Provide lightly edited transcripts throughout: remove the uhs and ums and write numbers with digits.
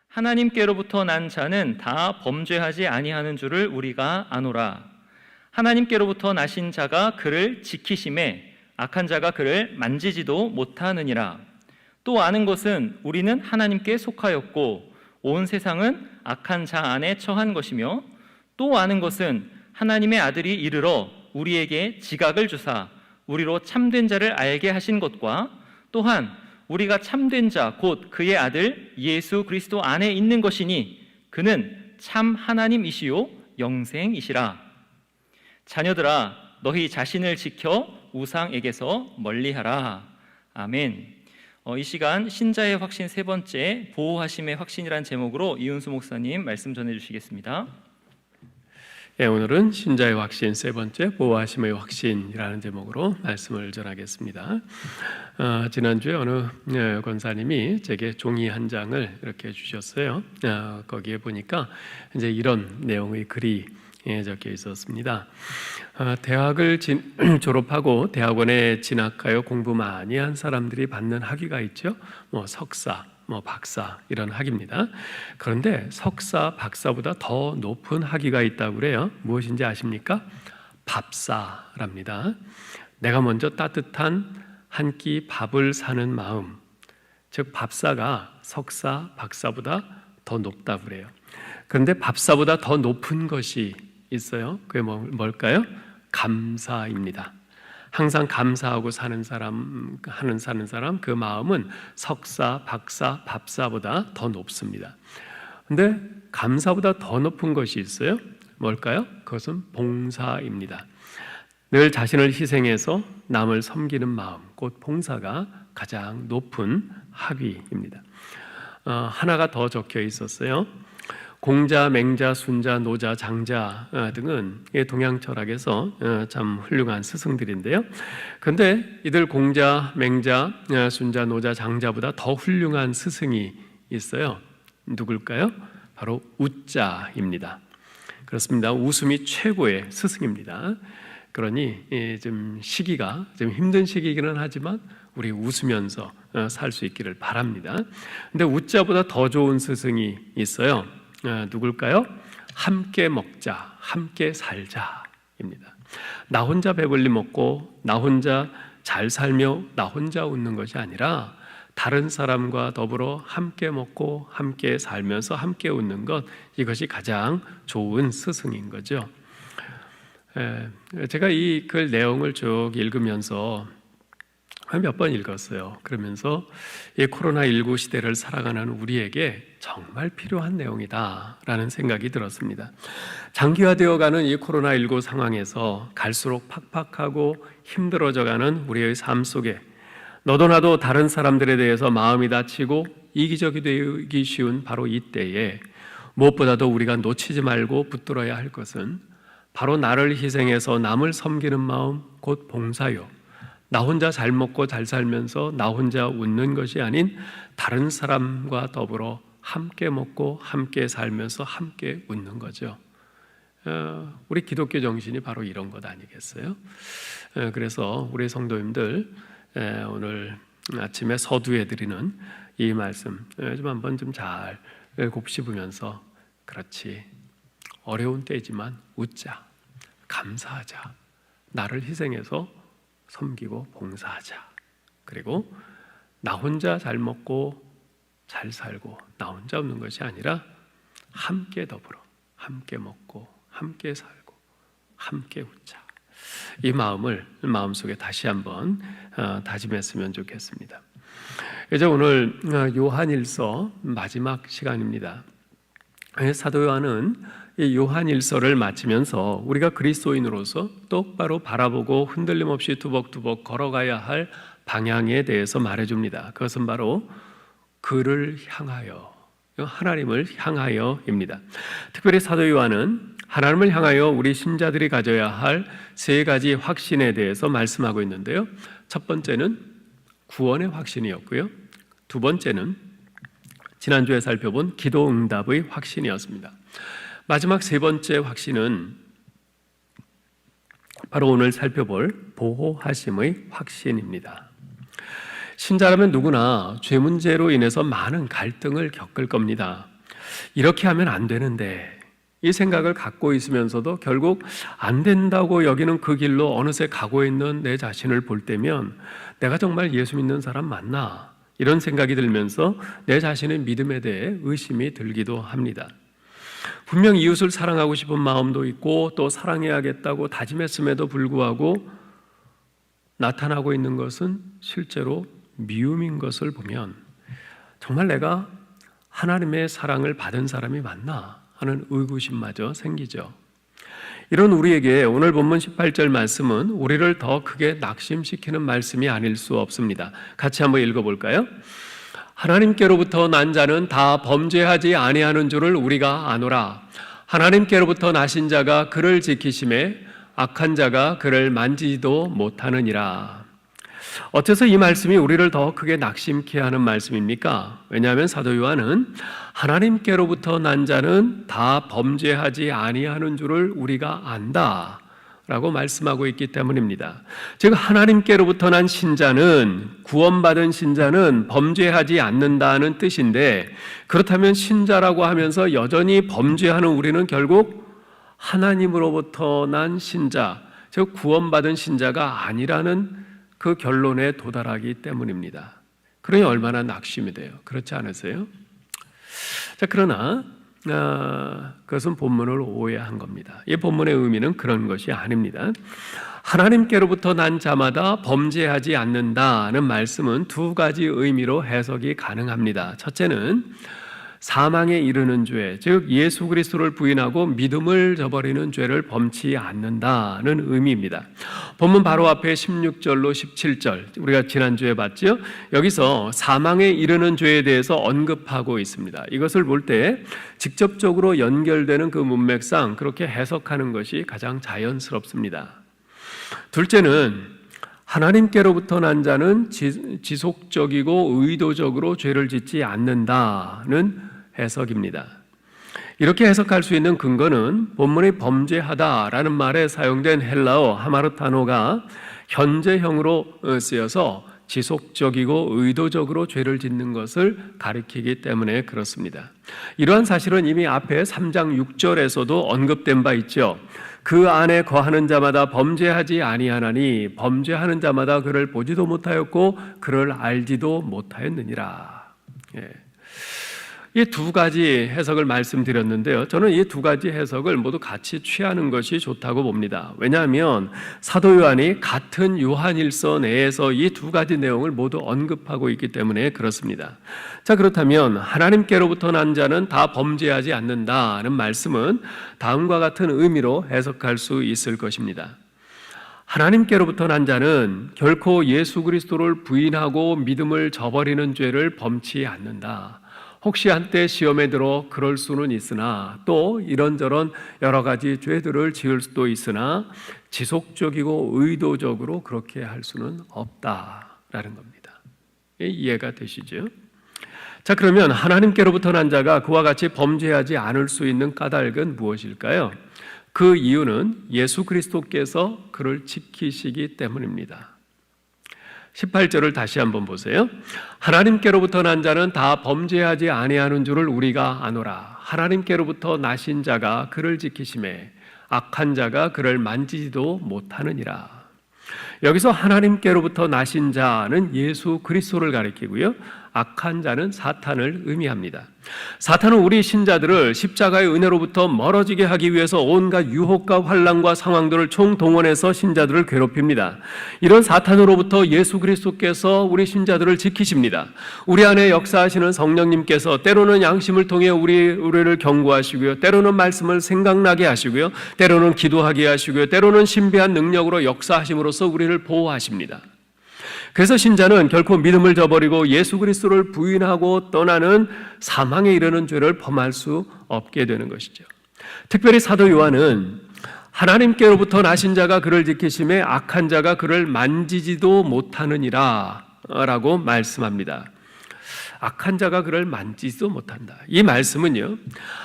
하나님께로부터 난 자는 다 범죄하지 아니하는 줄을 우리가 아노라. 하나님께로부터 나신 자가 그를 지키심에 악한 자가 그를 만지지도 못하느니라. 또 아는 것은 우리는 하나님께 속하였고 온 세상은 악한 자 안에 처한 것이며, 또 아는 것은 하나님의 아들이 이르러 우리에게 지각을 주사 우리로 참된 자를 알게 하신 것과, 또한 우리가 참된 자 곧 그의 아들 예수 그리스도 안에 있는 것이니 그는 참 하나님이시요 영생이시라. 자녀들아, 너희 자신을 지켜 우상에게서 멀리하라. 아멘. 이 시간 신자의 확신 세 번째, 보호하심의 확신이란 제목으로 이은수 목사님 말씀 전해주시겠습니다. 네, 오늘은 신자의 확신 세 번째, 보호하심의 확신이라는 제목으로 말씀을 전하겠습니다. 지난주에 어느 권사님이 제게 종이 한 장을 이렇게 주셨어요. 거기에 보니까 이제 이런 내용의 글이 적혀 있었습니다. 대학을 졸업하고 대학원에 진학하여 공부 많이 한 사람들이 받는 학위가 있죠. 석사, 박사 이런 학위입니다. 그런데 석사, 박사보다 더 높은 학위가 있다고 그래요. 무엇인지 아십니까? 밥사랍니다. 내가 먼저 따뜻한 한 끼 밥을 사는 마음, 즉 밥사가 석사, 박사보다 더 높다고 그래요. 그런데 밥사보다 더 높은 것이 있어요. 그게 뭘까요? 감사입니다. 항상 감사하고 사는 사람, 그 마음은 석사, 박사, 밥사보다 더 높습니다. 근데 감사보다 더 높은 것이 있어요. 뭘까요? 그것은 봉사입니다. 늘 자신을 희생해서 남을 섬기는 마음, 곧 봉사가 가장 높은 학위입니다. 하나가 더 적혀 있었어요. 공자, 맹자, 순자, 노자, 장자 등은 동양 철학에서 참 훌륭한 스승들인데요. 그런데 이들 공자, 맹자, 순자, 노자, 장자보다 더 훌륭한 스승이 있어요. 누굴까요? 바로 우자입니다. 그렇습니다. 웃음이 최고의 스승입니다. 그러니 좀 시기가 좀 힘든 시기이기는 하지만 우리 웃으면서 살 수 있기를 바랍니다. 근데 우자보다 더 좋은 스승이 있어요. 누굴까요? 함께 먹자, 함께 살자입니다. 나 혼자 배불리 먹고 나 혼자 잘 살며 나 혼자 웃는 것이 아니라 다른 사람과 더불어 함께 먹고 함께 살면서 함께 웃는 것, 이것이 가장 좋은 스승인 거죠. 제가 이 글 내용을 쭉 읽으면서 몇 번 읽었어요. 그러면서 이 코로나19 시대를 살아가는 우리에게 정말 필요한 내용이다라는 생각이 들었습니다. 장기화되어가는 이 코로나19 상황에서 갈수록 팍팍하고 힘들어져가는 우리의 삶 속에 너도 나도 다른 사람들에 대해서 마음이 다치고 이기적이 되기 쉬운 바로 이때에 무엇보다도 우리가 놓치지 말고 붙들어야 할 것은 바로 나를 희생해서 남을 섬기는 마음, 곧 봉사요. 나 혼자 잘 먹고 잘 살면서 나 혼자 웃는 것이 아닌 다른 사람과 더불어 함께 먹고 함께 살면서 함께 웃는 거죠. 우리 기독교 정신이 바로 이런 것 아니겠어요? 그래서 우리 성도님들 오늘 아침에 서두에 드리는 이 말씀 좀 한번 좀 잘 곱씹으면서, 그렇지, 어려운 때지만 웃자, 감사하자, 나를 희생해서 섬기고 봉사하자. 그리고 나 혼자 잘 먹고 잘 살고 나 혼자 웃는 것이 아니라 함께 더불어 함께 먹고 함께 살고 함께 웃자. 이 마음을 마음속에 다시 한번 다짐했으면 좋겠습니다. 이제 오늘 요한일서 마지막 시간입니다. 사도 요한은 이 요한일서를 마치면서 우리가 그리스도인으로서 똑바로 바라보고 흔들림 없이 투벅투벅 걸어가야 할 방향에 대해서 말해줍니다. 그것은 바로 그를 향하여, 하나님을 향하여입니다. 특별히 사도 요한은 하나님을 향하여 우리 신자들이 가져야 할 세 가지 확신에 대해서 말씀하고 있는데요. 첫 번째는 구원의 확신이었고요. 두 번째는 지난주에 살펴본 기도 응답의 확신이었습니다. 마지막 세 번째 확신은 바로 오늘 살펴볼 보호하심의 확신입니다. 신자라면 누구나 죄 문제로 인해서 많은 갈등을 겪을 겁니다. 이렇게 하면 안 되는데 이 생각을 갖고 있으면서도 결국 안 된다고 여기는 그 길로 어느새 가고 있는 내 자신을 볼 때면 내가 정말 예수 믿는 사람 맞나? 이런 생각이 들면서 내 자신의 믿음에 대해 의심이 들기도 합니다. 분명 이웃을 사랑하고 싶은 마음도 있고 또 사랑해야겠다고 다짐했음에도 불구하고 나타나고 있는 것은 실제로 미움인 것을 보면 정말 내가 하나님의 사랑을 받은 사람이 맞나 하는 의구심마저 생기죠. 이런 우리에게 오늘 본문 18절 말씀은 우리를 더 크게 낙심시키는 말씀이 아닐 수 없습니다. 같이 한번 읽어볼까요? 하나님께로부터 난 자는 다 범죄하지 아니하는 줄을 우리가 아노라. 하나님께로부터 나신 자가 그를 지키심에 악한 자가 그를 만지지도 못하느니라. 어째서 이 말씀이 우리를 더 크게 낙심케 하는 말씀입니까? 왜냐하면 사도 요한은 하나님께로부터 난 자는 다 범죄하지 아니하는 줄을 우리가 안다 라고 말씀하고 있기 때문입니다. 즉 하나님께로부터 난 신자는, 구원받은 신자는 범죄하지 않는다는 뜻인데, 그렇다면 신자라고 하면서 여전히 범죄하는 우리는 결국 하나님으로부터 난 신자, 즉 구원받은 신자가 아니라는 그 결론에 도달하기 때문입니다. 그러니 얼마나 낙심이 돼요. 그렇지 않으세요? 자, 그러나 그것은 본문을 오해한 겁니다. 이 본문의 의미는 그런 것이 아닙니다. 하나님께로부터 난 자마다 범죄하지 않는다는 말씀은 두 가지 의미로 해석이 가능합니다. 첫째는 사망에 이르는 죄, 즉 예수 그리스도를 부인하고 믿음을 저버리는 죄를 범치 않는다는 의미입니다. 본문 바로 앞에 16절로 17절 우리가 지난주에 봤죠. 여기서 사망에 이르는 죄에 대해서 언급하고 있습니다. 이것을 볼 때 직접적으로 연결되는 그 문맥상 그렇게 해석하는 것이 가장 자연스럽습니다. 둘째는 하나님께로부터 난 자는 지속적이고 의도적으로 죄를 짓지 않는다는 해석입니다. 이렇게 해석할 수 있는 근거는 본문의 범죄하다라는 말에 사용된 헬라어 하마르타노가 현재형으로 쓰여서 지속적이고 의도적으로 죄를 짓는 것을 가리키기 때문에 그렇습니다. 이러한 사실은 이미 앞에 3장 6절에서도 언급된 바 있죠. 그 안에 거하는 자마다 범죄하지 아니하나니 범죄하는 자마다 그를 보지도 못하였고 그를 알지도 못하였느니라. 이 두 가지 해석을 말씀드렸는데요. 저는 이 두 가지 해석을 모두 같이 취하는 것이 좋다고 봅니다. 왜냐하면 사도 요한이 같은 요한일서 내에서 이 두 가지 내용을 모두 언급하고 있기 때문에 그렇습니다. 자, 그렇다면 하나님께로부터 난 자는 다 범죄하지 않는다는 말씀은 다음과 같은 의미로 해석할 수 있을 것입니다. 하나님께로부터 난 자는 결코 예수 그리스도를 부인하고 믿음을 저버리는 죄를 범치 않는다. 혹시 한때 시험에 들어 그럴 수는 있으나 또 이런저런 여러 가지 죄들을 지을 수도 있으나 지속적이고 의도적으로 그렇게 할 수는 없다라는 겁니다. 이해가 되시죠? 자, 그러면 하나님께로부터 난 자가 그와 같이 범죄하지 않을 수 있는 까닭은 무엇일까요? 그 이유는 예수 그리스도께서 그를 지키시기 때문입니다. 18절을 다시 한번 보세요. 하나님께로부터 난 자는 다 범죄하지 아니하는 줄을 우리가 아노라. 하나님께로부터 나신 자가 그를 지키심에 악한 자가 그를 만지지도 못하느니라. 여기서 하나님께로부터 나신 자는 예수 그리스도를 가리키고요, 악한 자는 사탄을 의미합니다. 사탄은 우리 신자들을 십자가의 은혜로부터 멀어지게 하기 위해서 온갖 유혹과 환난과 상황들을 총동원해서 신자들을 괴롭힙니다. 이런 사탄으로부터 예수 그리스도께서 우리 신자들을 지키십니다. 우리 안에 역사하시는 성령님께서 때로는 양심을 통해 우리를 경고하시고요, 때로는 말씀을 생각나게 하시고요, 때로는 기도하게 하시고요, 때로는 신비한 능력으로 역사하심으로써 우리를 보호하십니다. 그래서 신자는 결코 믿음을 저버리고 예수 그리스도를 부인하고 떠나는 사망에 이르는 죄를 범할 수 없게 되는 것이죠. 특별히 사도 요한은 하나님께로부터 나신 자가 그를 지키심에 악한 자가 그를 만지지도 못하느니라 라고 말씀합니다. 악한 자가 그를 만지지도 못한다. 이 말씀은요,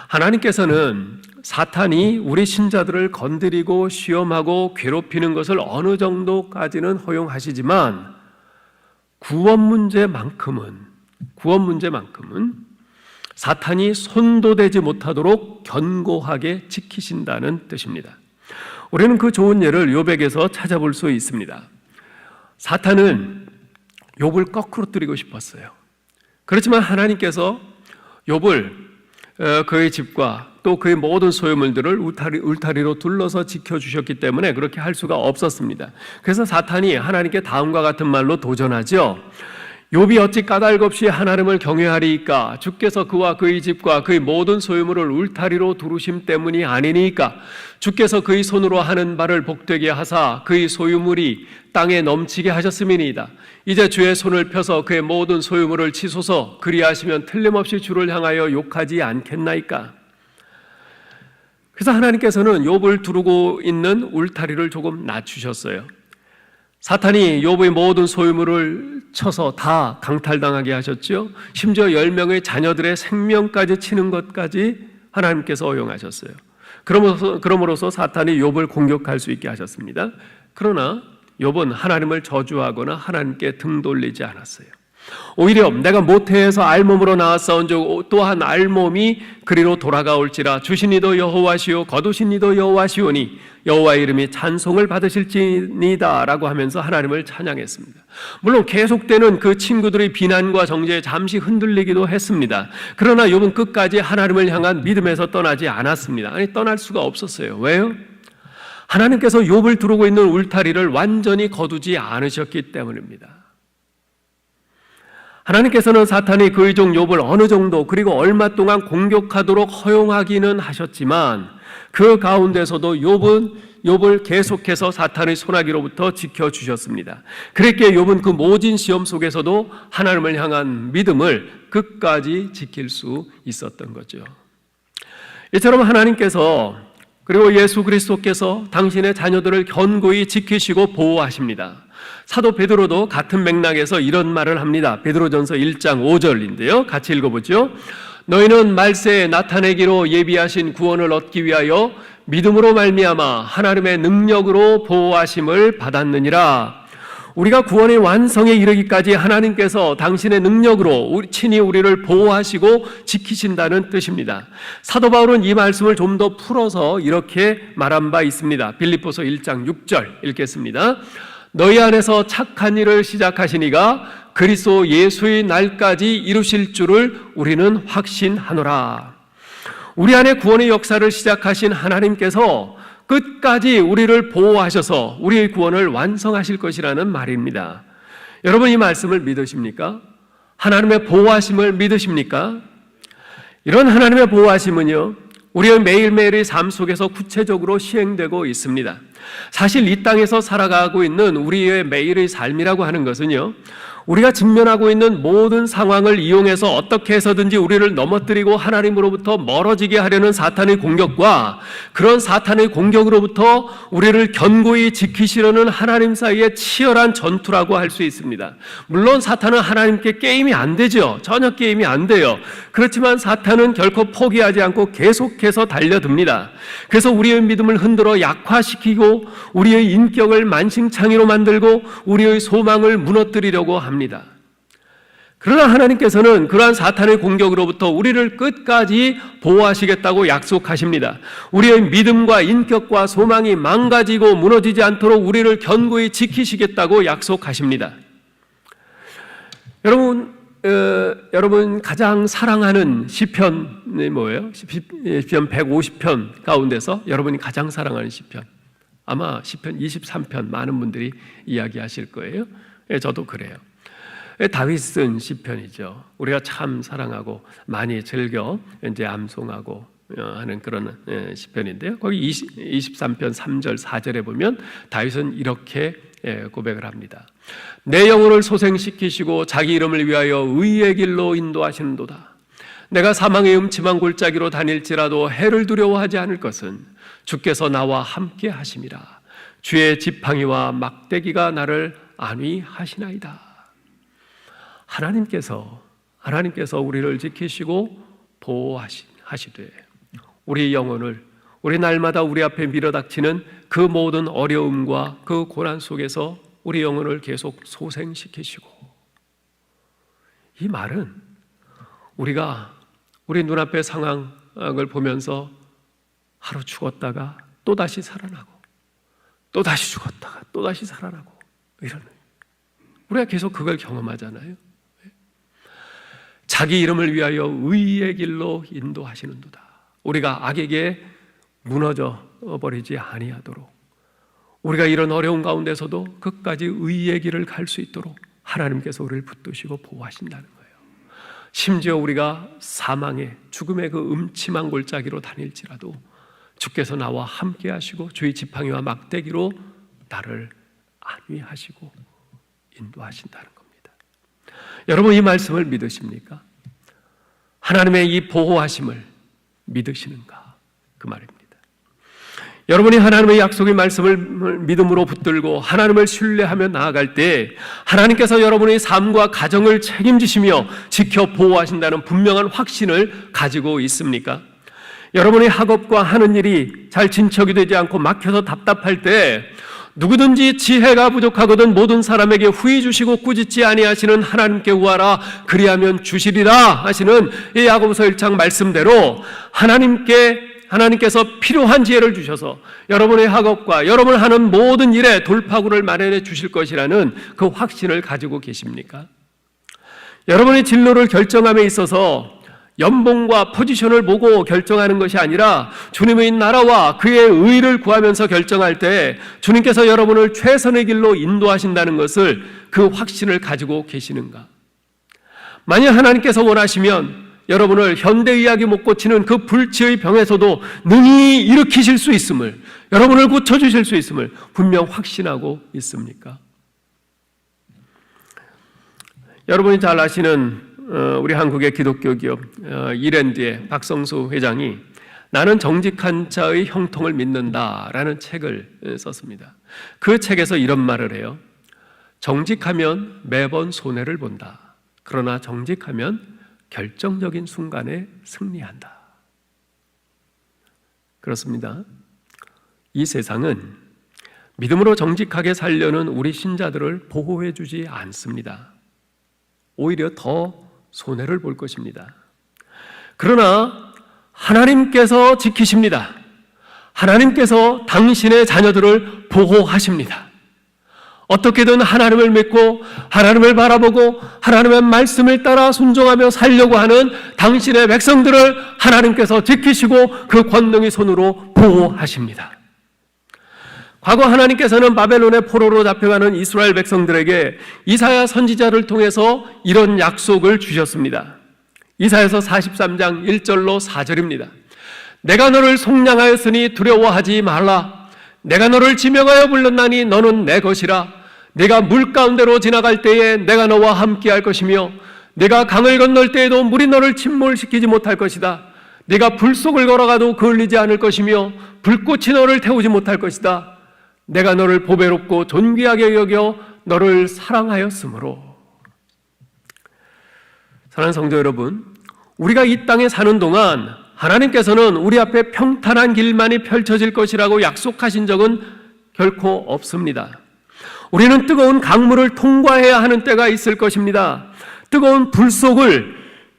하나님께서는 사탄이 우리 신자들을 건드리고 시험하고 괴롭히는 것을 어느 정도까지는 허용하시지만 구원 문제만큼은 사탄이 손도 대지 못하도록 견고하게 지키신다는 뜻입니다. 우리는 그 좋은 예를 욥에게서 찾아볼 수 있습니다. 사탄은 욥을 거꾸로 뜨리고 싶었어요. 그렇지만 하나님께서 욥을 그의 집과 또 그의 모든 소유물들을 울타리로 둘러서 지켜주셨기 때문에 그렇게 할 수가 없었습니다. 그래서 사탄이 하나님께 다음과 같은 말로 도전하죠. 욥이 어찌 까닭없이 하나님을 경외하리이까? 주께서 그와 그의 집과 그의 모든 소유물을 울타리로 두르심 때문이 아니니까? 주께서 그의 손으로 하는 바를 복되게 하사 그의 소유물이 땅에 넘치게 하셨음이니이다. 이제 주의 손을 펴서 그의 모든 소유물을 치소서. 그리하시면 틀림없이 주를 향하여 욕하지 않겠나이까? 그래서 하나님께서는 욥을 두르고 있는 울타리를 조금 낮추셨어요. 사탄이 욥의 모든 소유물을 쳐서 다 강탈당하게 하셨죠. 심지어 10명의 자녀들의 생명까지 치는 것까지 하나님께서 허용하셨어요. 그러므로서 사탄이 욥을 공격할 수 있게 하셨습니다. 그러나 욥은 하나님을 저주하거나 하나님께 등 돌리지 않았어요. 오히려 내가 모태에서 알몸으로 나왔사온즉 또한 알몸이 그리로 돌아가올지라. 주신 이도 여호와시오 거두신 이도 여호와시오니 여호와의 이름이 찬송을 받으실지니이다 라고 하면서 하나님을 찬양했습니다. 물론 계속되는 그 친구들의 비난과 정죄에 잠시 흔들리기도 했습니다. 그러나 욥은 끝까지 하나님을 향한 믿음에서 떠나지 않았습니다. 아니, 떠날 수가 없었어요. 왜요? 하나님께서 욥을 두르고 있는 울타리를 완전히 거두지 않으셨기 때문입니다. 하나님께서는 사탄이 그의 종 욥을 어느 정도 그리고 얼마 동안 공격하도록 허용하기는 하셨지만 그 가운데서도 욥을 계속해서 사탄의 손아귀로부터 지켜주셨습니다. 그랬기에 욥은 그 모진 시험 속에서도 하나님을 향한 믿음을 끝까지 지킬 수 있었던 거죠. 이처럼 하나님께서 그리고 예수 그리스도께서 당신의 자녀들을 견고히 지키시고 보호하십니다. 사도 베드로도 같은 맥락에서 이런 말을 합니다. 베드로전서 1장 5절인데요. 같이 읽어보죠. 너희는 말세에 나타내기로 예비하신 구원을 얻기 위하여 믿음으로 말미암아 하나님의 능력으로 보호하심을 받았느니라. 우리가 구원의 완성에 이르기까지 하나님께서 당신의 능력으로 친히 우리를 보호하시고 지키신다는 뜻입니다. 사도 바울은 이 말씀을 좀 더 풀어서 이렇게 말한 바 있습니다. 빌립보서 1장 6절 읽겠습니다. 너희 안에서 착한 일을 시작하신 이가 그리스도 예수의 날까지 이루실 줄을 우리는 확신하노라. 우리 안에 구원의 역사를 시작하신 하나님께서 끝까지 우리를 보호하셔서 우리의 구원을 완성하실 것이라는 말입니다. 여러분, 이 말씀을 믿으십니까? 하나님의 보호하심을 믿으십니까? 이런 하나님의 보호하심은요, 우리의 매일매일의 삶 속에서 구체적으로 시행되고 있습니다. 사실 이 땅에서 살아가고 있는 우리의 매일의 삶이라고 하는 것은요, 우리가 직면하고 있는 모든 상황을 이용해서 어떻게 해서든지 우리를 넘어뜨리고 하나님으로부터 멀어지게 하려는 사탄의 공격과 그런 사탄의 공격으로부터 우리를 견고히 지키시려는 하나님 사이의 치열한 전투라고 할 수 있습니다. 물론 사탄은 하나님께 게임이 안 되죠. 전혀 게임이 안 돼요. 그렇지만 사탄은 결코 포기하지 않고 계속해서 달려듭니다. 그래서 우리의 믿음을 흔들어 약화시키고 우리의 인격을 만신창이로 만들고 우리의 소망을 무너뜨리려고 합니다. 그러나 하나님께서는 그러한 사탄의 공격으로부터 우리를 끝까지 보호하시겠다고 약속하십니다. 우리의 믿음과 인격과 소망이 망가지고 무너지지 않도록 우리를 견고히 지키시겠다고 약속하십니다. 여러분 가장 사랑하는 시편이 뭐예요? 시편 150편 가운데서 여러분이 가장 사랑하는 시편, 아마 시편 23편 많은 분들이 이야기하실 거예요. 저도 그래요. 다윗 쓴 시편이죠. 우리가 참 사랑하고 많이 즐겨 이제 암송하고 하는 그런 시편인데요. 거기 23편 3절 4절에 보면 다윗은 이렇게 고백을 합니다. 내 영혼을 소생시키시고 자기 이름을 위하여 의의 길로 인도하시는도다. 내가 사망의 음침한 골짜기로 다닐지라도 해를 두려워하지 않을 것은 주께서 나와 함께 하심이라. 주의 지팡이와 막대기가 나를 안위하시나이다. 하나님께서 우리를 지키시고 보호하시되 우리 영혼을 우리 날마다 우리 앞에 밀어닥치는 그 모든 어려움과 그 고난 속에서 우리 영혼을 계속 소생시키시고, 이 말은 우리가 우리 눈앞의 상황을 보면서 하루 죽었다가 또다시 살아나고 또다시 죽었다가 또다시 살아나고 이러는, 우리가 계속 그걸 경험하잖아요. 자기 이름을 위하여 의의 길로 인도하시는도다. 우리가 악에게 무너져 버리지 아니하도록, 우리가 이런 어려운 가운데서도 끝까지 의의 길을 갈 수 있도록 하나님께서 우리를 붙드시고 보호하신다는 거예요. 심지어 우리가 사망의, 죽음의 그 음침한 골짜기로 다닐지라도 주께서 나와 함께 하시고 주의 지팡이와 막대기로 나를 안위하시고 인도하신다는 겁니다. 여러분, 이 말씀을 믿으십니까? 하나님의 이 보호하심을 믿으시는가? 그 말입니다. 여러분이 하나님의 약속의 말씀을 믿음으로 붙들고 하나님을 신뢰하며 나아갈 때 하나님께서 여러분의 삶과 가정을 책임지시며 지켜 보호하신다는 분명한 확신을 가지고 있습니까? 여러분의 학업과 하는 일이 잘 진척이 되지 않고 막혀서 답답할 때 누구든지 지혜가 부족하거든 모든 사람에게 후히 주시고 꾸짖지 아니하시는 하나님께 구하라 그리하면 주시리라 하시는 이 야고보서 1장 말씀대로 하나님께서 필요한 지혜를 주셔서 여러분의 학업과 여러분 하는 모든 일에 돌파구를 마련해 주실 것이라는 그 확신을 가지고 계십니까? 여러분의 진로를 결정함에 있어서 연봉과 포지션을 보고 결정하는 것이 아니라 주님의 나라와 그의 의를 구하면서 결정할 때 주님께서 여러분을 최선의 길로 인도하신다는 것을, 그 확신을 가지고 계시는가? 만약 하나님께서 원하시면 여러분을 현대의학이 못 고치는 그 불치의 병에서도 능히 일으키실 수 있음을, 여러분을 고쳐주실 수 있음을 분명 확신하고 있습니까? 여러분이 잘 아시는 우리 한국의 기독교 기업 이랜드의 박성수 회장이 나는 정직한 자의 형통을 믿는다라는 책을 썼습니다. 그 책에서 이런 말을 해요. 정직하면 매번 손해를 본다. 그러나 정직하면 결정적인 순간에 승리한다. 그렇습니다. 이 세상은 믿음으로 정직하게 살려는 우리 신자들을 보호해 주지 않습니다. 오히려 더 손해를 볼 것입니다. 그러나 하나님께서 지키십니다. 하나님께서 당신의 자녀들을 보호하십니다. 어떻게든 하나님을 믿고 하나님을 바라보고 하나님의 말씀을 따라 순종하며 살려고 하는 당신의 백성들을 하나님께서 지키시고 그 권능의 손으로 보호하십니다. 과거 하나님께서는 바벨론의 포로로 잡혀가는 이스라엘 백성들에게 이사야 선지자를 통해서 이런 약속을 주셨습니다. 이사야서 43장 1절로 4절입니다. 내가 너를 속량하였으니 두려워하지 말라. 내가 너를 지명하여 불렀나니 너는 내 것이라. 네가 물 가운데로 지나갈 때에 내가 너와 함께 할 것이며 네가 강을 건널 때에도 물이 너를 침몰시키지 못할 것이다. 네가 불 속을 걸어가도 그을리지 않을 것이며 불꽃이 너를 태우지 못할 것이다. 내가 너를 보배롭고 존귀하게 여겨 너를 사랑하였으므로. 사랑하는 성도 여러분, 우리가 이 땅에 사는 동안 하나님께서는 우리 앞에 평탄한 길만이 펼쳐질 것이라고 약속하신 적은 결코 없습니다. 우리는 뜨거운 강물을 통과해야 하는 때가 있을 것입니다. 뜨거운 불 속을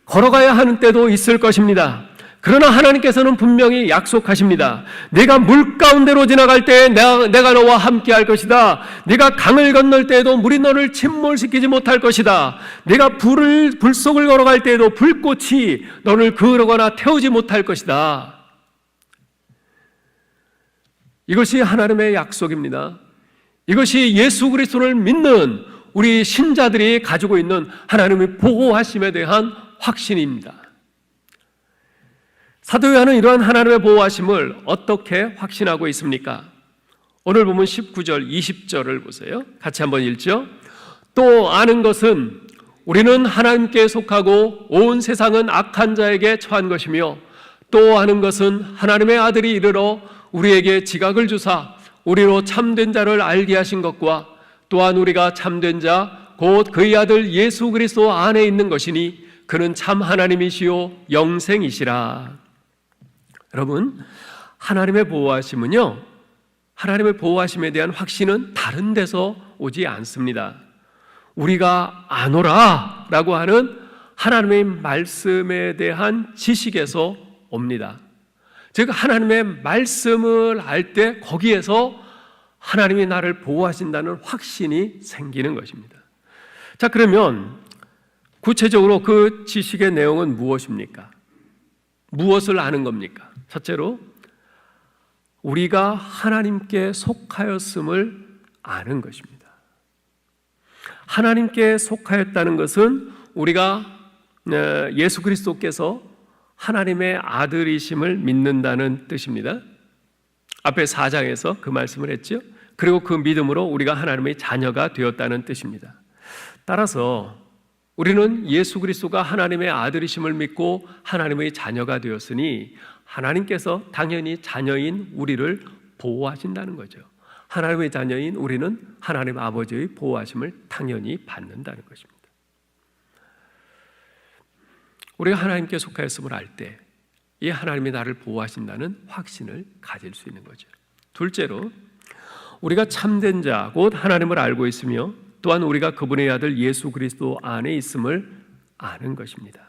걸어가야 하는 때도 있을 것입니다. 그러나 하나님께서는 분명히 약속하십니다. 네가 물 가운데로 지나갈 때에 내가 너와 함께 할 것이다. 네가 강을 건널 때에도 물이 너를 침몰시키지 못할 것이다. 네가 불 속을 걸어갈 때에도 불꽃이 너를 그르거나 태우지 못할 것이다. 이것이 하나님의 약속입니다. 이것이 예수 그리스도를 믿는 우리 신자들이 가지고 있는 하나님의 보호하심에 대한 확신입니다. 사도 요한은 이러한 하나님의 보호하심을 어떻게 확신하고 있습니까? 오늘 보면 19절, 20절을 보세요. 같이 한번 읽죠. 또 아는 것은 우리는 하나님께 속하고 온 세상은 악한 자에게 처한 것이며 또 아는 것은 하나님의 아들이 이르러 우리에게 지각을 주사 우리로 참된 자를 알게 하신 것과 또한 우리가 참된 자 곧 그의 아들 예수 그리스도 안에 있는 것이니 그는 참 하나님이시요 영생이시라. 여러분, 하나님의 보호하심은요, 하나님의 보호하심에 대한 확신은 다른 데서 오지 않습니다. 우리가 아노라 라고 하는 하나님의 말씀에 대한 지식에서 옵니다. 즉 하나님의 말씀을 알 때 거기에서 하나님이 나를 보호하신다는 확신이 생기는 것입니다. 자, 그러면 구체적으로 그 지식의 내용은 무엇입니까? 무엇을 아는 겁니까? 첫째로 우리가 하나님께 속하였음을 아는 것입니다. 하나님께 속하였다는 것은 우리가 예수 그리스도께서 하나님의 아들이심을 믿는다는 뜻입니다. 앞에 4장에서 그 말씀을 했죠. 그리고 그 믿음으로 우리가 하나님의 자녀가 되었다는 뜻입니다. 따라서 우리는 예수 그리스도가 하나님의 아들이심을 믿고 하나님의 자녀가 되었으니 하나님께서 당연히 자녀인 우리를 보호하신다는 거죠. 하나님의 자녀인 우리는 하나님 아버지의 보호하심을 당연히 받는다는 것입니다. 우리가 하나님께 속하였음을 알 때 이 하나님이 나를 보호하신다는 확신을 가질 수 있는 거죠. 둘째로 우리가 참된 자 곧 하나님을 알고 있으며 또한 우리가 그분의 아들 예수 그리스도 안에 있음을 아는 것입니다.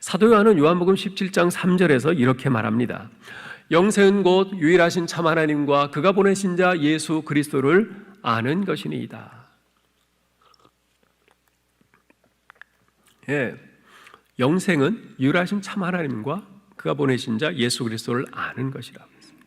사도 요한은 요한복음 17장 3절에서 이렇게 말합니다. 영생은 곧 유일하신 참 하나님과 그가 보내신 자 예수 그리스도를 아는 것이니이다. 예, 영생은 유일하신 참 하나님과 그가 보내신 자 예수 그리스도를 아는 것이라고 했습니다.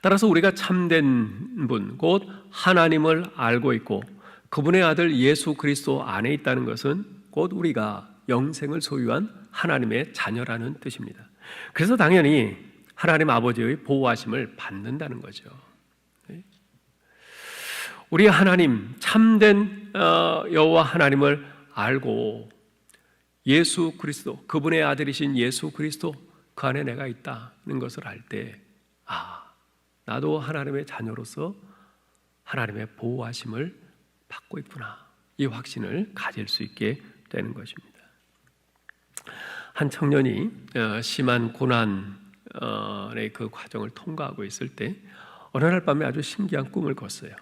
따라서 우리가 참된 분, 곧 하나님을 알고 있고 그분의 아들 예수 그리스도 안에 있다는 것은 곧 우리가 영생을 소유한 하나님의 자녀라는 뜻입니다. 그래서 당연히 하나님 아버지의 보호하심을 받는다는 거죠. 우리 하나님 참된 여호와 하나님을 알고 예수 그리스도, 그분의 아들이신 예수 그리스도 그 안에 내가 있다는 것을 알 때 나도 하나님의 자녀로서 하나님의 보호하심을 받고 있구나, 이 확신을 가질 수 있게 되는 것입니다. 한 청년이 심한 고난의 그 과정을 통과하고 있을 때 어느 날 밤에 아주 신기한 꿈을 꿨어요.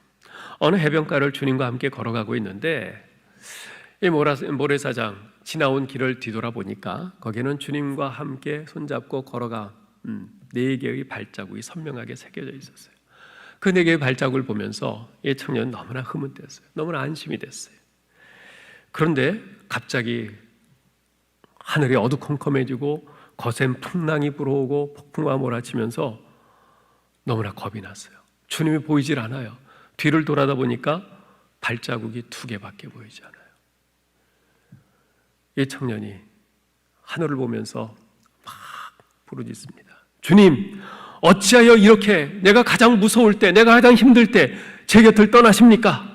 어느 해변가를 주님과 함께 걸어가고 있는데 이 모래사장 지나온 길을 뒤돌아보니까 거기에는 주님과 함께 손잡고 걸어가 4개의 발자국이 선명하게 새겨져 있었어요. 그 4개의 발자국을 보면서 이 청년은 너무나 흐뭇했어요. 너무나 안심이 됐어요. 그런데 갑자기 하늘이 어두컴컴해지고 거센 풍랑이 불어오고 폭풍과 몰아치면서 너무나 겁이 났어요. 주님이 보이질 않아요. 뒤를 돌아다 보니까 발자국이 2개밖에 보이지 않아요. 이 청년이 하늘을 보면서 막 부르짖습니다. 주님, 어찌하여 이렇게 내가 가장 무서울 때, 내가 가장 힘들 때 제 곁을 떠나십니까?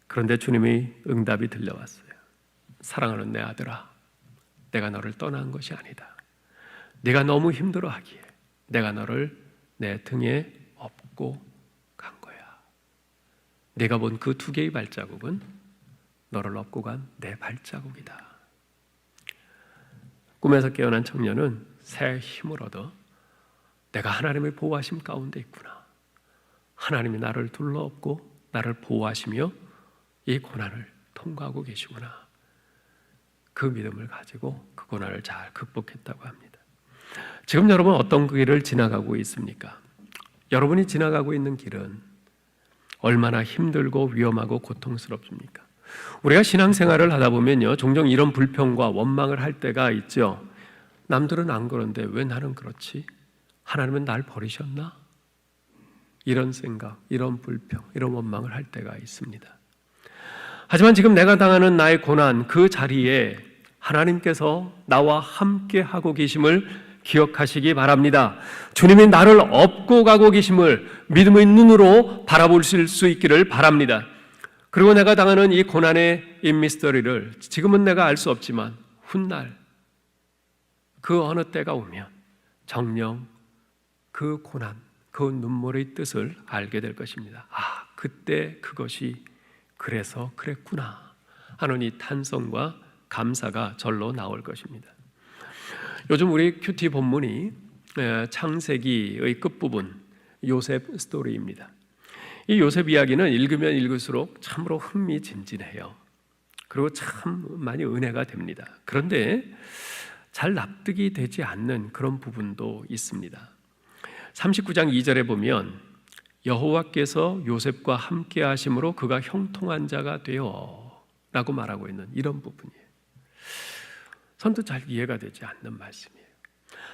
그런데 주님의 응답이 들려왔어요. 사랑하는 내 아들아, 내가 너를 떠난 것이 아니다. 네가 너무 힘들어하기에 내가 너를 내 등에 업고 간 거야. 네가 본 그 2개의 발자국은 너를 업고 간 내 발자국이다. 꿈에서 깨어난 청년은 새 힘을 얻어 내가 하나님의 보호하심 가운데 있구나, 하나님이 나를 둘러엎고 나를 보호하시며 이 고난을 통과하고 계시구나, 그 믿음을 가지고 그 고난을 잘 극복했다고 합니다. 지금 여러분 어떤 길을 지나가고 있습니까? 여러분이 지나가고 있는 길은 얼마나 힘들고 위험하고 고통스럽습니까? 우리가 신앙생활을 하다 보면요, 종종 이런 불평과 원망을 할 때가 있죠. 남들은 안 그런데 왜 나는 그렇지? 하나님은 날 버리셨나? 이런 생각, 이런 불평, 이런 원망을 할 때가 있습니다. 하지만 지금 내가 당하는 나의 고난, 그 자리에 하나님께서 나와 함께 하고 계심을 기억하시기 바랍니다. 주님이 나를 업고 가고 계심을 믿음의 눈으로 바라보실 수 있기를 바랍니다. 그리고 내가 당하는 이 고난의 이 미스터리를 지금은 내가 알 수 없지만 훗날 그 어느 때가 오면 정녕 그 고난, 그 눈물의 뜻을 알게 될 것입니다. 그때 그것이 그래서 그랬구나 하는 이 탄성과 감사가 절로 나올 것입니다. 요즘 우리 큐티 본문이 창세기의 끝부분 요셉 스토리입니다. 이 요셉 이야기는 읽으면 읽을수록 참으로 흥미진진해요. 그리고 참 많이 은혜가 됩니다. 그런데 잘 납득이 되지 않는 그런 부분도 있습니다. 39장 2절에 보면 여호와께서 요셉과 함께 하심으로 그가 형통한 자가 되어 라고 말하고 있는 이런 부분이에요. 선뜻 잘 이해가 되지 않는 말씀이에요.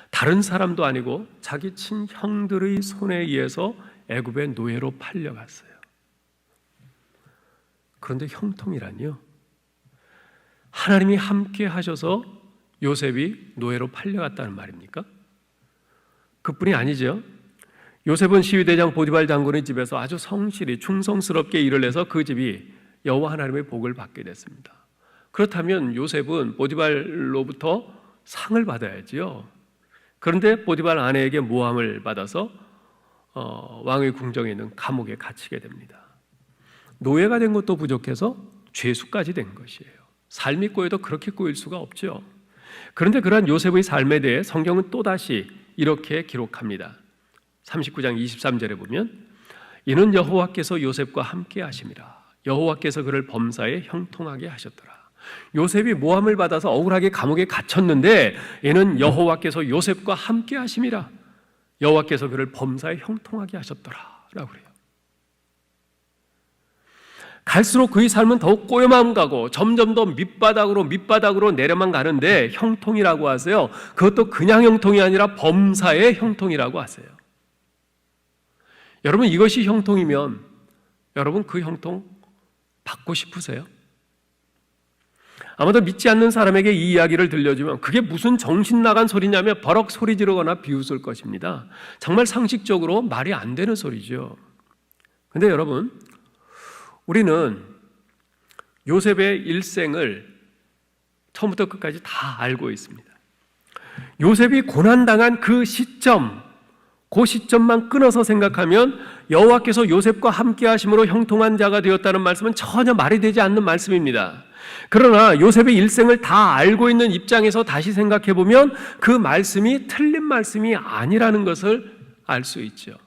다른 사람도 아니고 자기 친형들의 손에 의해서 애굽의 노예로 팔려갔어요. 그런데 형통이라니요, 하나님이 함께 하셔서 요셉이 노예로 팔려갔다는 말입니까? 그뿐이 아니죠. 요셉은 시위대장 보디발 장군의 집에서 아주 성실히 충성스럽게 일을 해서 그 집이 여호와 하나님의 복을 받게 됐습니다. 그렇다면 요셉은 보디발로부터 상을 받아야지요. 그런데 보디발 아내에게 모함을 받아서 왕의 궁정에 있는 감옥에 갇히게 됩니다. 노예가 된 것도 부족해서 죄수까지 된 것이에요. 삶이 꼬여도 그렇게 꼬일 수가 없죠. 그런데 그러한 요셉의 삶에 대해 성경은 또다시 이렇게 기록합니다. 39장 23절에 보면 이는 여호와께서 요셉과 함께 하심이라. 여호와께서 그를 범사에 형통하게 하셨더라. 요셉이 모함을 받아서 억울하게 감옥에 갇혔는데 이는 여호와께서 요셉과 함께 하심이라. 여호와께서 그를 범사에 형통하게 하셨더라 라고 그래요. 갈수록 그의 삶은 더욱 꼬여만 가고 점점 더 밑바닥으로 내려만 가는데 형통이라고 하세요. 그것도 그냥 형통이 아니라 범사의 형통이라고 하세요. 여러분, 이것이 형통이면 여러분 그 형통 받고 싶으세요? 아마도 믿지 않는 사람에게 이 이야기를 들려주면 그게 무슨 정신 나간 소리냐며 버럭 소리 지르거나 비웃을 것입니다. 정말 상식적으로 말이 안 되는 소리죠. 그런데 여러분, 우리는 요셉의 일생을 처음부터 끝까지 다 알고 있습니다. 요셉이 고난당한 그 시점만 끊어서 생각하면 여호와께서 요셉과 함께 하심으로 형통한 자가 되었다는 말씀은 전혀 말이 되지 않는 말씀입니다. 그러나 요셉의 일생을 다 알고 있는 입장에서 다시 생각해 보면 그 말씀이 틀린 말씀이 아니라는 것을 알 수 있죠.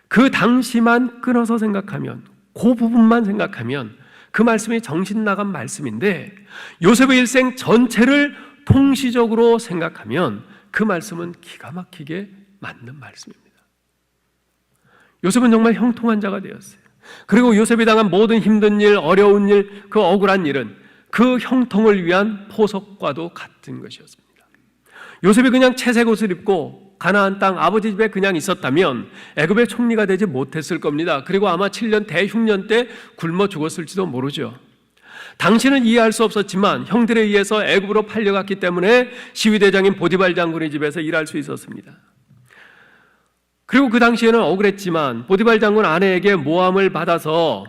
그 당시만 끊어서 생각하면, 그 부분만 생각하면 그 말씀이 정신 나간 말씀인데 요셉의 일생 전체를 통시적으로 생각하면 그 말씀은 기가 막히게 맞는 말씀입니다. 요셉은 정말 형통한 자가 되었어요. 그리고 요셉이 당한 모든 힘든 일, 어려운 일, 그 억울한 일은 그 형통을 위한 포석과도 같은 것이었습니다. 요셉이 그냥 채색 옷을 입고 가나안 땅 아버지 집에 그냥 있었다면 애굽의 총리가 되지 못했을 겁니다. 그리고 아마 7년 대흉년 때 굶어 죽었을지도 모르죠. 당신은 이해할 수 없었지만 형들에 의해서 애굽으로 팔려갔기 때문에 시위대장인 보디발 장군의 집에서 일할 수 있었습니다. 그리고 그 당시에는 억울했지만 보디발 장군 아내에게 모함을 받아서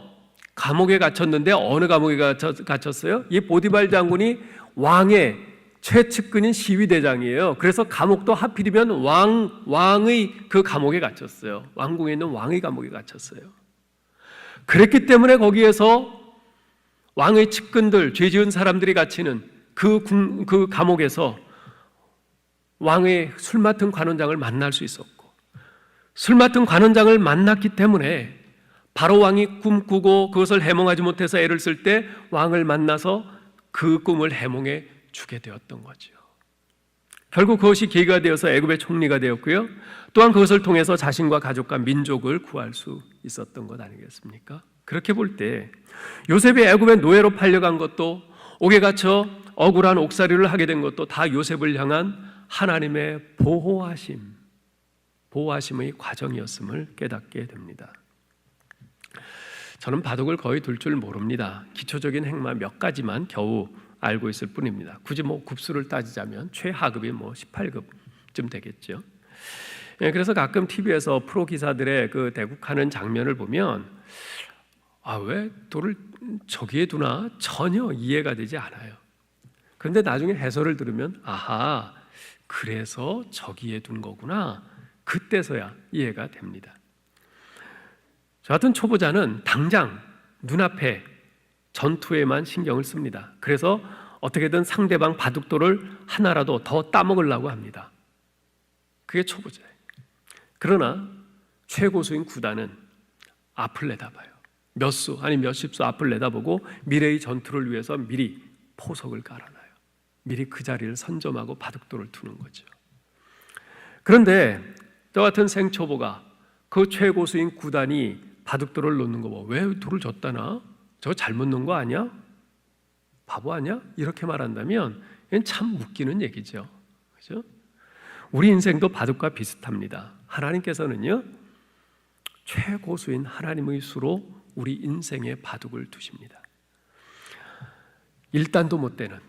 감옥에 갇혔는데 어느 감옥에 갇혔어요? 이 보디발 장군이 왕의 최측근인 시위대장이에요. 그래서 감옥도 하필이면 왕의 그 감옥에 갇혔어요. 왕궁에 있는 왕의 감옥에 갇혔어요. 그랬기 때문에 거기에서 왕의 측근들, 죄 지은 사람들이 갇히는 그 감옥에서 왕의 술 맡은 관원장을 만날 수 있었고, 술 맡은 관원장을 만났기 때문에 바로 왕이 꿈꾸고 그것을 해몽하지 못해서 애를 쓸 때 왕을 만나서 그 꿈을 해몽해 주게 되었던 거죠. 결국 그것이 계기가 되어서 애굽의 총리가 되었고요. 또한 그것을 통해서 자신과 가족과 민족을 구할 수 있었던 것 아니겠습니까? 그렇게 볼 때 요셉이 애굽의 노예로 팔려간 것도, 옥에 갇혀 억울한 옥살이를 하게 된 것도 다 요셉을 향한 하나님의 보호하심의 과정이었음을 깨닫게 됩니다. 저는 바둑을 거의 둘 줄 모릅니다. 기초적인 행마 몇 가지만 겨우 알고 있을 뿐입니다. 굳이 급수를 따지자면 최하급이 18급쯤 되겠죠. 그래서 가끔 TV에서 프로 기사들의 그 대국하는 장면을 보면 왜 돌을 저기에 두나 전혀 이해가 되지 않아요. 그런데 나중에 해설을 들으면 그래서 저기에 둔 거구나, 그때서야 이해가 됩니다. 저 같은 초보자는 당장 눈앞에 전투에만 신경을 씁니다. 그래서 어떻게든 상대방 바둑돌을 하나라도 더 따먹으려고 합니다. 그게 초보자예요. 그러나 최고수인 구단은 앞을 내다봐요. 몇 수 아니 몇십 수 앞을 내다보고 미래의 전투를 위해서 미리 포석을 깔아놔요. 미리 그 자리를 선점하고 바둑돌을 두는 거죠. 그런데 저 같은 생초보가 그 최고수인 구단이 바둑돌을 놓는 거 봐. 왜 돌을 줬다나? 저거 잘못 놓은 거 아니야? 바보 아니야? 이렇게 말한다면 이건 참 웃기는 얘기죠. 그죠? 우리 인생도 바둑과 비슷합니다. 하나님께서는요, 최고수인 하나님의 수로 우리 인생에 바둑을 두십니다. 1단도 못 되는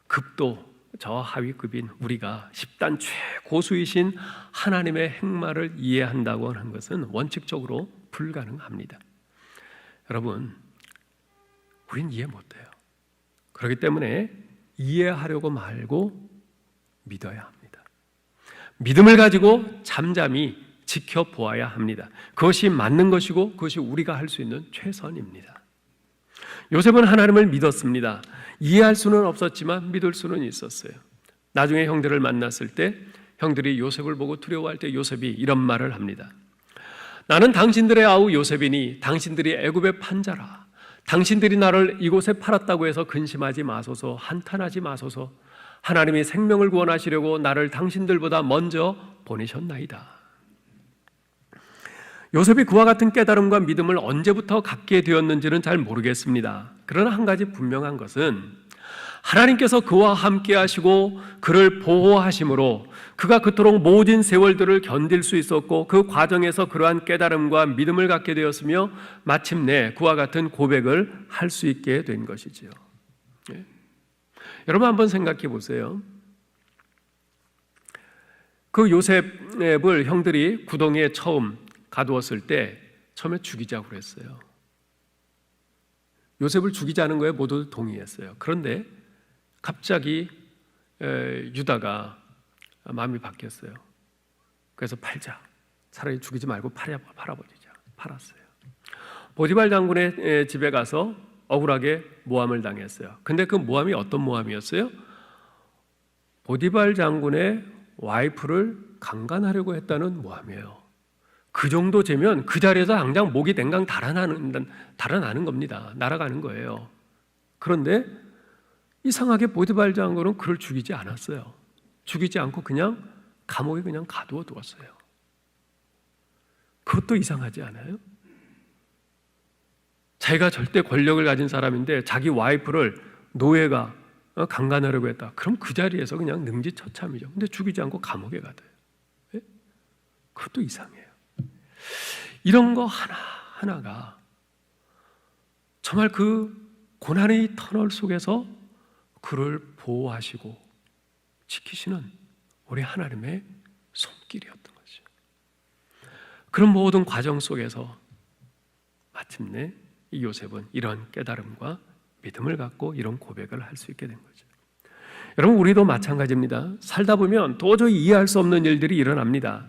급도 저 하위급인 우리가 10단 최고수이신 하나님의 행마를 이해한다고 하는 것은 원칙적으로 불가능합니다. 여러분, 우린 이해 못해요. 그렇기 때문에 이해하려고 말고 믿어야 합니다. 믿음을 가지고 잠잠히 지켜보아야 합니다. 그것이 맞는 것이고 그것이 우리가 할 수 있는 최선입니다. 요셉은 하나님을 믿었습니다. 이해할 수는 없었지만 믿을 수는 있었어요. 나중에 형들을 만났을 때 형들이 요셉을 보고 두려워할 때 요셉이 이런 말을 합니다. 나는 당신들의 아우 요셉이니 당신들이 애굽의 판자라. 당신들이 나를 이곳에 팔았다고 해서 근심하지 마소서, 한탄하지 마소서. 하나님이 생명을 구원하시려고 나를 당신들보다 먼저 보내셨나이다. 요셉이 그와 같은 깨달음과 믿음을 언제부터 갖게 되었는지는 잘 모르겠습니다. 그러나 한 가지 분명한 것은 하나님께서 그와 함께 하시고 그를 보호하심으로 그가 그토록 모든 세월들을 견딜 수 있었고 그 과정에서 그러한 깨달음과 믿음을 갖게 되었으며 마침내 그와 같은 고백을 할 수 있게 된 것이지요. 예. 여러분 한번 생각해 보세요. 그 요셉을 형들이 구덩이에 처음 가두었을 때 처음에 죽이자고 그랬어요. 요셉을 죽이자는 거에 모두 동의했어요. 그런데 갑자기 유다가 마음이 바뀌었어요. 그래서 팔자. 차라리 죽이지 말고 팔아버리자. 팔았어요. 보디발 장군의 집에 가서 억울하게 모함을 당했어요. 근데 그 모함이 어떤 모함이었어요? 보디발 장군의 와이프를 강간하려고 했다는 모함이에요. 그 정도 되면 그 자리에서 당장 목이 댕강 달아나는 겁니다. 날아가는 거예요. 그런데 이상하게 보디발 장군은 그를 죽이지 않았어요. 죽이지 않고 그냥 감옥에 그냥 가두어 두었어요. 그것도 이상하지 않아요? 자기가 절대 권력을 가진 사람인데 자기 와이프를 노예가 강간하려고 했다. 그럼 그 자리에서 그냥 능지처참이죠. 근데 죽이지 않고 감옥에 가둬요. 네? 그것도 이상해요. 이런 거 하나하나가 정말 그 고난의 터널 속에서 그를 보호하시고 지키시는 우리 하나님의 손길이었던 거죠. 그런 모든 과정 속에서 마침내 이 요셉은 이런 깨달음과 믿음을 갖고 이런 고백을 할 수 있게 된 거죠. 여러분, 우리도 마찬가지입니다. 살다 보면 도저히 이해할 수 없는 일들이 일어납니다.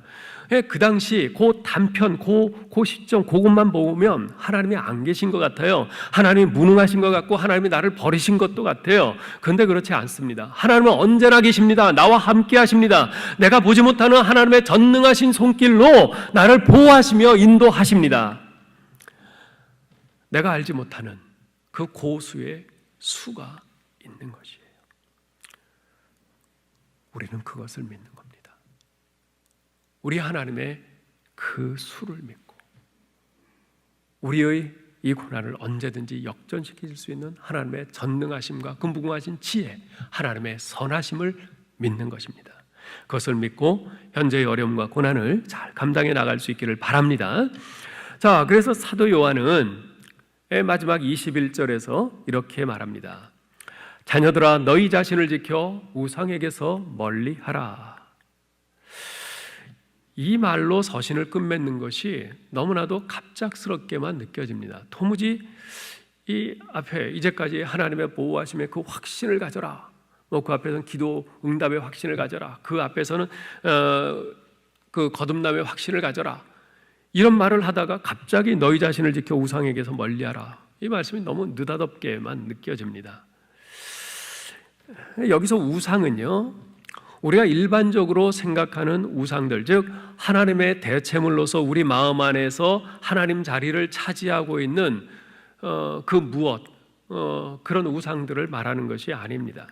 그 당시 그 단편, 그 시점, 그것만 보면 하나님이 안 계신 것 같아요. 하나님이 무능하신 것 같고 하나님이 나를 버리신 것도 같아요. 그런데 그렇지 않습니다. 하나님은 언제나 계십니다. 나와 함께 하십니다. 내가 보지 못하는 하나님의 전능하신 손길로 나를 보호하시며 인도하십니다. 내가 알지 못하는 그 고수의 수가 있는 것이에요. 우리는 그것을 믿는 겁니다. 우리 하나님의 그 수를 믿고 우리의 이 고난을 언제든지 역전시킬 수 있는 하나님의 전능하심과 그 무궁하신 지혜, 하나님의 선하심을 믿는 것입니다. 그것을 믿고 현재의 어려움과 고난을 잘 감당해 나갈 수 있기를 바랍니다. 자, 그래서 사도 요한은 마지막 21절에서 이렇게 말합니다. 자녀들아, 너희 자신을 지켜 우상에게서 멀리하라. 이 말로 서신을 끝맺는 것이 너무나도 갑작스럽게만 느껴집니다. 도무지 이 앞에 이제까지 하나님의 보호하심의 그 확신을 가져라. 그 앞에서는 기도 응답의 확신을 가져라. 그 앞에서는 그 거듭남의 확신을 가져라. 이런 말을 하다가 갑자기 너희 자신을 지켜 우상에게서 멀리하라. 이 말씀이 너무 느닷없게만 느껴집니다. 여기서 우상은요, 우리가 일반적으로 생각하는 우상들, 즉 하나님의 대체물로서 우리 마음 안에서 하나님 자리를 차지하고 있는 그 무엇, 그런 우상들을 말하는 것이 아닙니다.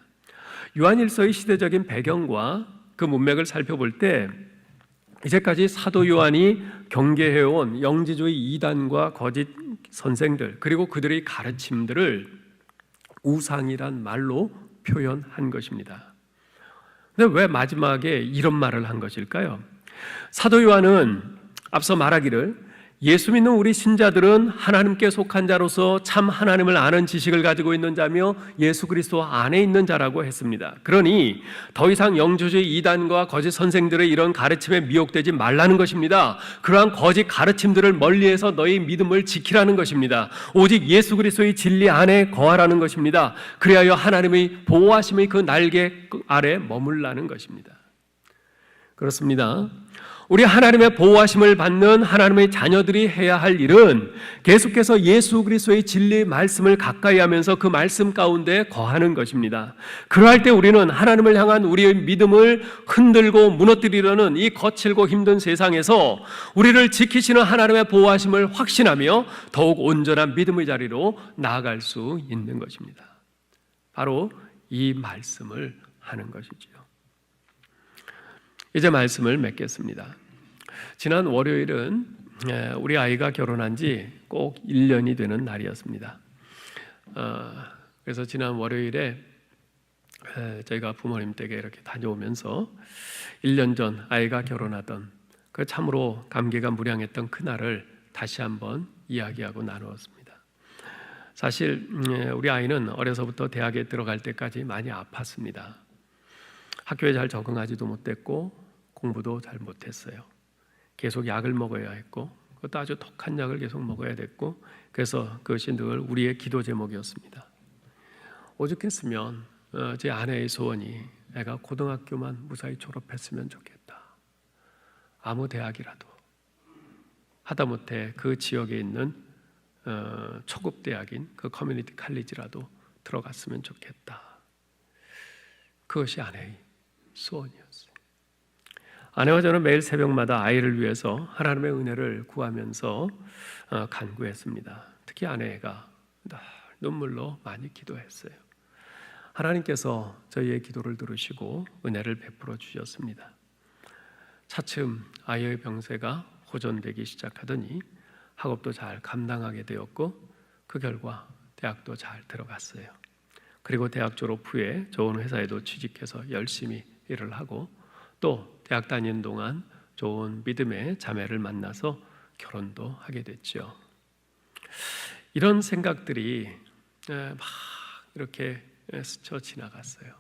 요한일서의 시대적인 배경과 그 문맥을 살펴볼 때 이제까지 사도 요한이 경계해온 영지주의 이단과 거짓 선생들, 그리고 그들의 가르침들을 우상이란 말로 표현한 것입니다. 근데 왜 마지막에 이런 말을 한 것일까요? 사도 요한은 앞서 말하기를 예수 믿는 우리 신자들은 하나님께 속한 자로서 참 하나님을 아는 지식을 가지고 있는 자며 예수 그리스도 안에 있는 자라고 했습니다. 그러니 더 이상 영주주의 이단과 거짓 선생들의 이런 가르침에 미혹되지 말라는 것입니다. 그러한 거짓 가르침들을 멀리해서 너희 믿음을 지키라는 것입니다. 오직 예수 그리스도의 진리 안에 거하라는 것입니다. 그리하여 하나님의 보호하심의 그 날개 아래 머물라는 것입니다. 그렇습니다. 우리 하나님의 보호하심을 받는 하나님의 자녀들이 해야 할 일은 계속해서 예수 그리스도의 진리 말씀을 가까이 하면서 그 말씀 가운데 거하는 것입니다. 그러할 때 우리는 하나님을 향한 우리의 믿음을 흔들고 무너뜨리려는 이 거칠고 힘든 세상에서 우리를 지키시는 하나님의 보호하심을 확신하며 더욱 온전한 믿음의 자리로 나아갈 수 있는 것입니다. 바로 이 말씀을 하는 것이지요. 이제 말씀을 맺겠습니다. 지난 월요일은 우리 아이가 결혼한 지 꼭 1년이 되는 날이었습니다. 그래서 지난 월요일에 저희가 부모님 댁에 이렇게 다녀오면서 1년 전 아이가 결혼하던 그 참으로 감개가 무량했던 그날을 다시 한번 이야기하고 나누었습니다. 사실 우리 아이는 어려서부터 대학에 들어갈 때까지 많이 아팠습니다. 학교에 잘 적응하지도 못했고 공부도 잘 못했어요. 계속 약을 먹어야 했고 그것도 아주 독한 약을 계속 먹어야 됐고 그래서 그것이 늘 우리의 기도 제목이었습니다. 오죽했으면 제 아내의 소원이 애가 고등학교만 무사히 졸업했으면 좋겠다. 아무 대학이라도 하다못해 그 지역에 있는 초급 대학인 그 커뮤니티 칼리지라도 들어갔으면 좋겠다. 그것이 아내의 소원이었어요. 아내와 저는 매일 새벽마다 아이를 위해서 하나님의 은혜를 구하면서 간구했습니다. 특히 아내가 눈물로 많이 기도했어요. 하나님께서 저희의 기도를 들으시고 은혜를 베풀어 주셨습니다. 차츰 아이의 병세가 호전되기 시작하더니 학업도 잘 감당하게 되었고 그 결과 대학도 잘 들어갔어요. 그리고 대학 졸업 후에 좋은 회사에도 취직해서 열심히 일을 하고 또 대학 다니는 동안 좋은 믿음의 자매를 만나서 결혼도 하게 됐죠. 이런 생각들이 막 이렇게 스쳐 지나갔어요.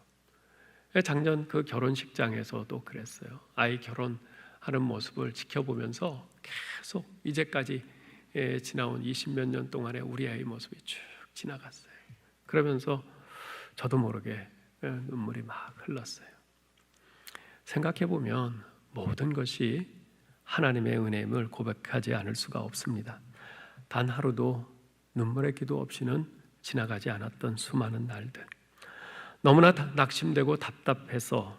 작년 그 결혼식장에서도 그랬어요. 아이 결혼하는 모습을 지켜보면서 계속 이제까지 지나온 20몇 년 동안의 우리 아이 모습이 쭉 지나갔어요. 그러면서 저도 모르게 눈물이 막 흘렀어요. 생각해보면 모든 것이 하나님의 은혜임을 고백하지 않을 수가 없습니다. 단 하루도 눈물의 기도 없이는 지나가지 않았던 수많은 날들, 너무나 낙심되고 답답해서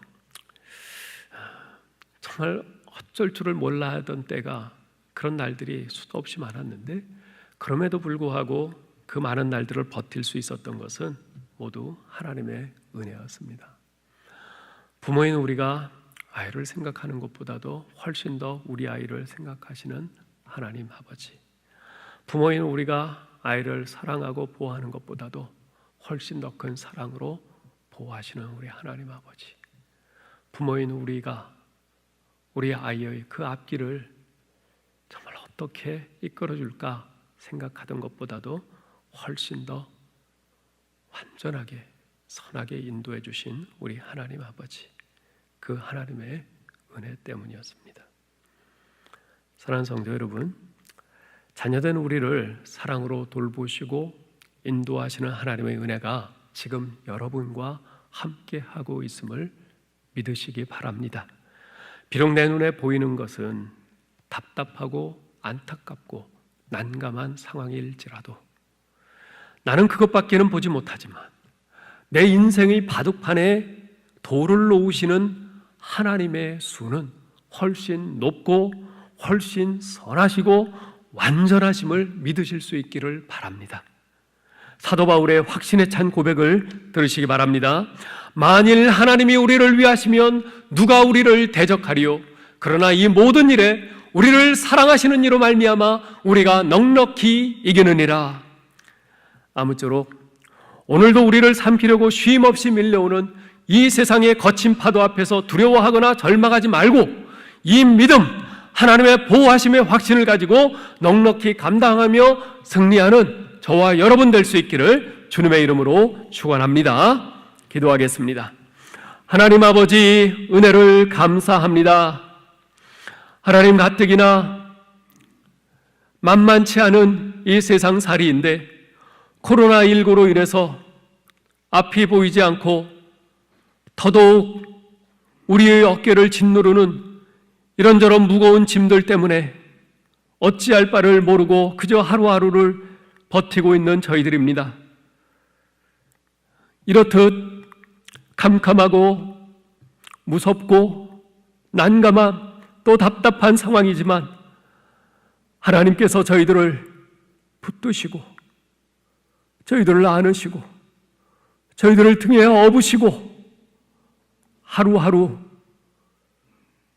정말 어쩔 줄을 몰라 하던 때가 그런 날들이 수도 없이 많았는데 그럼에도 불구하고 그 많은 날들을 버틸 수 있었던 것은 모두 하나님의 은혜였습니다. 부모인 우리가 아이를 생각하는 것보다도 훨씬 더 우리 아이를 생각하시는 하나님 아버지, 부모인 우리가 아이를 사랑하고 보호하는 것보다도 훨씬 더 큰 사랑으로 보호하시는 우리 하나님 아버지, 부모인 우리가 우리 아이의 그 앞길을 정말 어떻게 이끌어줄까 생각하던 것보다도 훨씬 더 완전하게 선하게 인도해 주신 우리 하나님 아버지, 그 하나님의 은혜 때문이었습니다. 사랑하는 성도 여러분, 자녀된 우리를 사랑으로 돌보시고 인도하시는 하나님의 은혜가 지금 여러분과 함께 하고 있음을 믿으시기 바랍니다. 비록 내 눈에 보이는 것은 답답하고 안타깝고 난감한 상황일지라도 나는 그것밖에는 보지 못하지만 내 인생의 바둑판에 돌을 놓으시는 하나님의 수는 훨씬 높고 훨씬 선하시고 완전하심을 믿으실 수 있기를 바랍니다. 사도 바울의 확신에 찬 고백을 들으시기 바랍니다. 만일 하나님이 우리를 위하시면 누가 우리를 대적하리요? 그러나 이 모든 일에 우리를 사랑하시는 이로 말미암아 우리가 넉넉히 이기느니라. 아무쪼록 오늘도 우리를 삼키려고 쉼없이 밀려오는 이 세상의 거친 파도 앞에서 두려워하거나 절망하지 말고 이 믿음, 하나님의 보호하심의 확신을 가지고 넉넉히 감당하며 승리하는 저와 여러분 될 수 있기를 주님의 이름으로 축원합니다. 기도하겠습니다. 하나님 아버지, 은혜를 감사합니다. 하나님, 가뜩이나 만만치 않은 이 세상살이인데 코로나19로 인해서 앞이 보이지 않고 더더욱 우리의 어깨를 짓누르는 이런저런 무거운 짐들 때문에 어찌할 바를 모르고 그저 하루하루를 버티고 있는 저희들입니다. 이렇듯 캄캄하고 무섭고 난감한 또 답답한 상황이지만 하나님께서 저희들을 붙드시고 저희들을 안으시고 저희들을 등에 업으시고 하루하루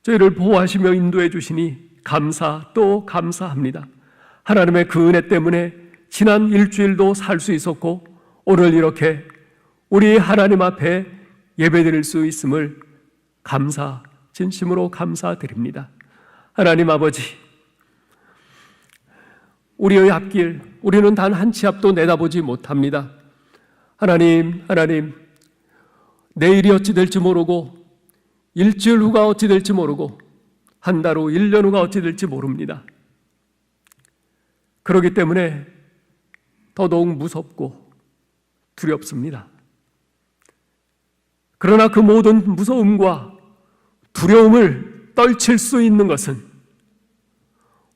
저희를 보호하시며 인도해 주시니 감사 또 감사합니다. 하나님의 그 은혜 때문에 지난 일주일도 살 수 있었고 오늘 이렇게 우리 하나님 앞에 예배드릴 수 있음을 진심으로 감사드립니다. 하나님 아버지, 우리의 앞길 우리는 단 한 치 앞도 내다보지 못합니다. 하나님, 내일이 어찌 될지 모르고 일주일 후가 어찌 될지 모르고 한 달 후, 1년 후가 어찌 될지 모릅니다. 그렇기 때문에 더더욱 무섭고 두렵습니다. 그러나 그 모든 무서움과 두려움을 떨칠 수 있는 것은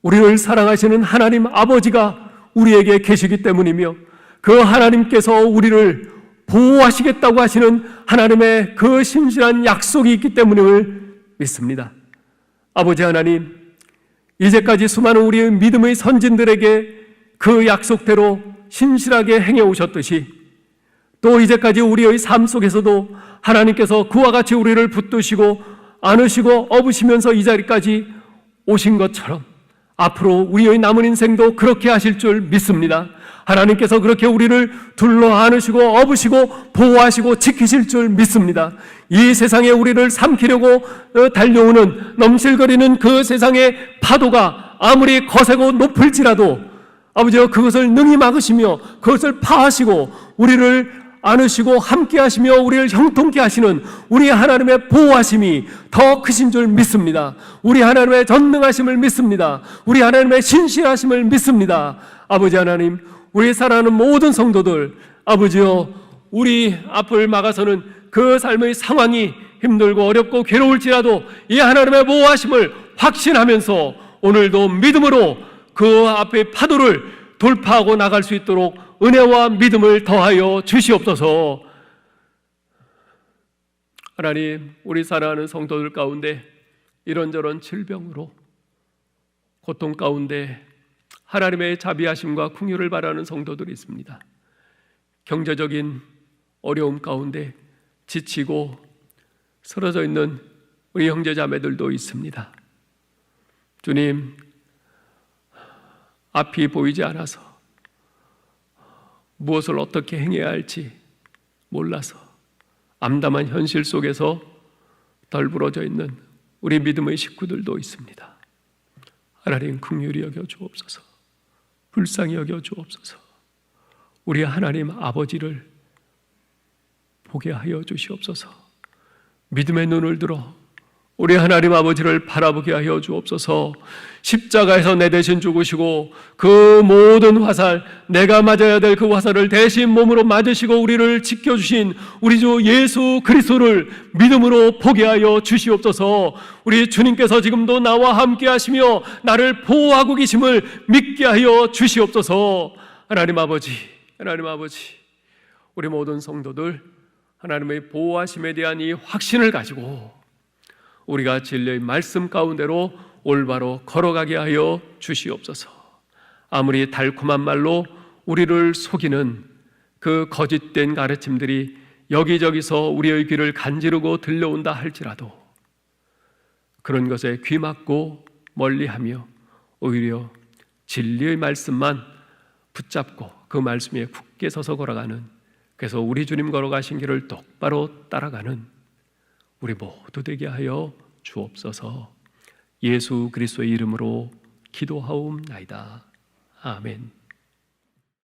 우리를 사랑하시는 하나님 아버지가 우리에게 계시기 때문이며 그 하나님께서 우리를 보호하시겠다고 하시는 하나님의 그 신실한 약속이 있기 때문임을 믿습니다. 아버지 하나님, 이제까지 수많은 우리의 믿음의 선진들에게 그 약속대로 신실하게 행해 오셨듯이 또 이제까지 우리의 삶 속에서도 하나님께서 그와 같이 우리를 붙드시고 안으시고 업으시면서 이 자리까지 오신 것처럼 앞으로 우리의 남은 인생도 그렇게 하실 줄 믿습니다. 하나님께서 그렇게 우리를 둘러 안으시고 업으시고 보호하시고 지키실 줄 믿습니다. 이 세상에 우리를 삼키려고 달려오는 넘실거리는 그 세상의 파도가 아무리 거세고 높을지라도 아버지여 그것을 능히 막으시며 그것을 파하시고 우리를 안으시고 함께 하시며 우리를 형통케 하시는 우리 하나님의 보호하심이 더 크신 줄 믿습니다. 우리 하나님의 전능하심을 믿습니다. 우리 하나님의 신실하심을 믿습니다. 아버지 하나님, 우리 사랑하는 모든 성도들 아버지여 우리 앞을 막아서는 그 삶의 상황이 힘들고 어렵고 괴로울지라도 이 하나님의 보호하심을 확신하면서 오늘도 믿음으로 그 앞의 파도를 돌파하고 나갈 수 있도록 은혜와 믿음을 더하여 주시옵소서. 하나님, 우리 사랑하는 성도들 가운데 이런저런 질병으로 고통 가운데 하나님의 자비하심과 긍휼을 바라는 성도들이 있습니다. 경제적인 어려움 가운데 지치고 쓰러져 있는 우리 형제 자매들도 있습니다. 주님, 앞이 보이지 않아서 무엇을 어떻게 행해야 할지 몰라서 암담한 현실 속에서 덜부러져 있는 우리 믿음의 식구들도 있습니다. 하나님 긍휼히 여겨 주옵소서. 불쌍히 여겨 주옵소서. 우리 하나님 아버지를 보게 하여 주시옵소서. 믿음의 눈을 들어 우리 하나님 아버지를 바라보게 하여 주옵소서. 십자가에서 내 대신 죽으시고 그 모든 화살, 내가 맞아야 될 그 화살을 대신 몸으로 맞으시고 우리를 지켜주신 우리 주 예수 그리스도를 믿음으로 보게 하여 주시옵소서. 우리 주님께서 지금도 나와 함께 하시며 나를 보호하고 계심을 믿게 하여 주시옵소서. 하나님 아버지, 우리 모든 성도들 하나님의 보호하심에 대한 이 확신을 가지고 우리가 진리의 말씀 가운데로 올바로 걸어가게 하여 주시옵소서. 아무리 달콤한 말로 우리를 속이는 그 거짓된 가르침들이 여기저기서 우리의 귀를 간지르고 들려온다 할지라도 그런 것에 귀 막고 멀리하며 오히려 진리의 말씀만 붙잡고 그 말씀 위에 굳게 서서 걸어가는, 그래서 우리 주님 걸어가신 길을 똑바로 따라가는 우리 모두 되게 하여 주옵소서. 예수 그리스도의 이름으로 기도하옵나이다. 아멘.